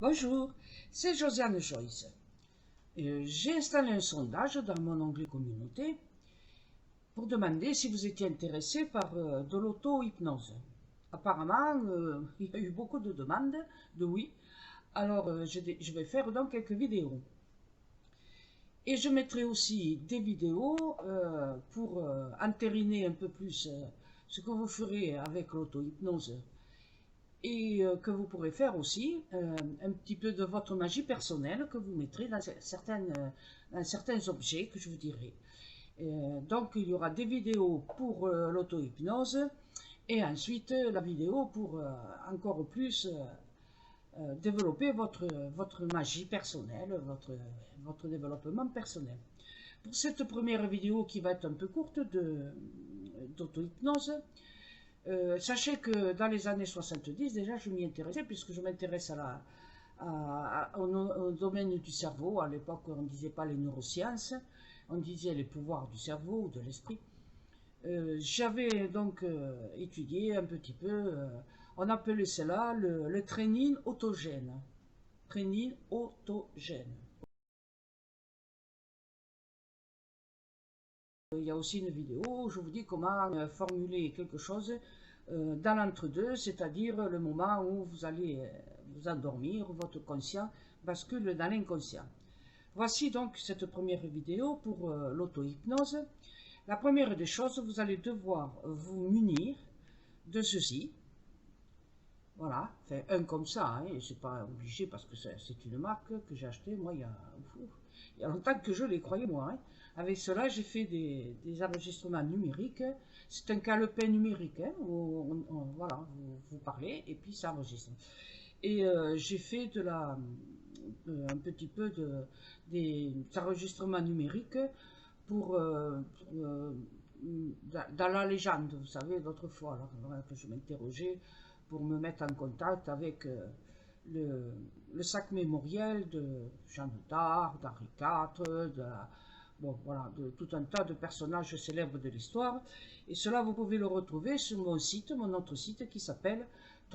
Bonjour, c'est Josiane Joyce. J'ai installé un sondage dans mon onglet communauté pour demander si vous étiez intéressé par de l'auto-hypnose. Apparemment, il y a eu beaucoup de demandes de oui. Alors, je vais faire donc quelques vidéos. Et je mettrai aussi des vidéos pour entériner un peu plus ce que vous ferez avec l'auto-hypnose et que vous pourrez faire aussi un petit peu de votre magie personnelle que vous mettrez dans certains objets que je vous dirai. Donc il y aura des vidéos pour l'auto-hypnose et ensuite la vidéo pour encore plus développer votre magie personnelle, votre développement personnel. Pour cette première vidéo qui va être un peu courte d'auto-hypnose, sachez que dans les années 70, déjà, je m'y intéressais, puisque je m'intéresse au domaine du cerveau. À l'époque, on ne disait pas les neurosciences, on disait les pouvoirs du cerveau ou de l'esprit. J'avais donc étudié un petit peu, on appelait cela le training autogène. Training autogène. Il y a aussi une vidéo où je vous dis comment formuler quelque chose dans l'entre-deux, c'est-à-dire le moment où vous allez vous endormir, où votre conscient bascule dans l'inconscient. Voici donc cette première vidéo pour l'auto-hypnose. La première des choses, vous allez devoir vous munir de ceci. Voilà, enfin, un comme ça, hein, c'est pas obligé parce que c'est une marque que j'ai achetée, moi, il y a longtemps que je l'ai, croyez-moi. Hein. Avec cela, j'ai fait des enregistrements numériques. C'est un calepin numérique, hein, où voilà, vous parlez et puis ça enregistre. Et j'ai fait un petit peu des enregistrements numériques pour dans la légende, vous savez, d'autrefois, que je m'interrogeais pour me mettre en contact avec le sac mémoriel de Jeanne d'Arc, d'Henri IV, bon, voilà, de tout un tas de personnages célèbres de l'histoire. Et cela, vous pouvez le retrouver sur mon site, mon autre site qui s'appelle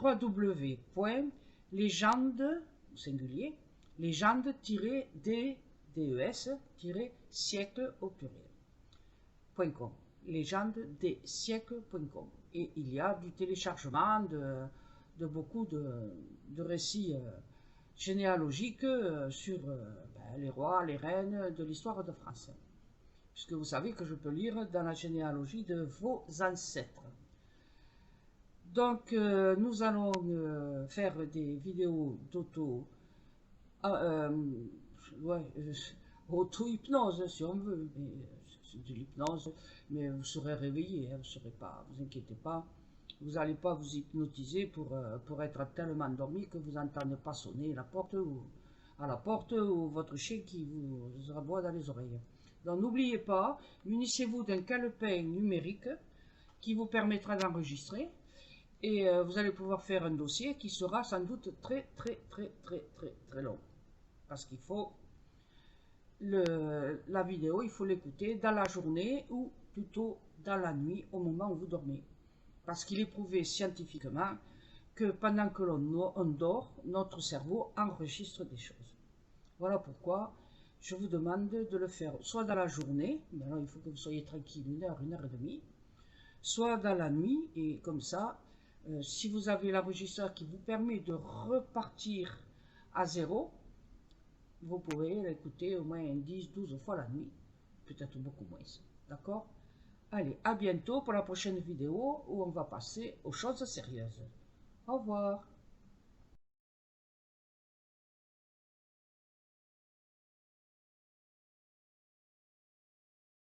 www.légende, singulier, légende-des-siècles au pluriel.com. Légende-des-siècles.com. Et il y a du téléchargement de beaucoup de récits généalogiques sur les rois, les reines de l'histoire de France. Puisque vous savez que je peux lire dans la généalogie de vos ancêtres. Donc, nous allons faire des vidéos auto-hypnose, si on veut. C'est de l'hypnose, mais vous serez réveillé, hein, vous inquiétez pas. Vous n'allez pas vous hypnotiser pour être tellement endormi que vous n'entendez pas sonner à la porte ou votre chien qui vous aboie dans les oreilles. Donc n'oubliez pas, munissez-vous d'un calepin numérique qui vous permettra d'enregistrer et vous allez pouvoir faire un dossier qui sera sans doute très long. Parce qu'il faut la vidéo, il faut l'écouter dans la journée ou plutôt dans la nuit au moment où vous dormez. Parce qu'il est prouvé scientifiquement que pendant que l'on dort, notre cerveau enregistre des choses. Voilà pourquoi je vous demande de le faire soit dans la journée, mais alors il faut que vous soyez tranquille 1 heure, 1 heure et demie, soit dans la nuit, et comme ça, si vous avez l'enregistreur qui vous permet de repartir à zéro, vous pouvez l'écouter au moins 10-12 fois la nuit, peut-être beaucoup moins, d'accord? Allez, à bientôt pour la prochaine vidéo où on va passer aux choses sérieuses. Au revoir.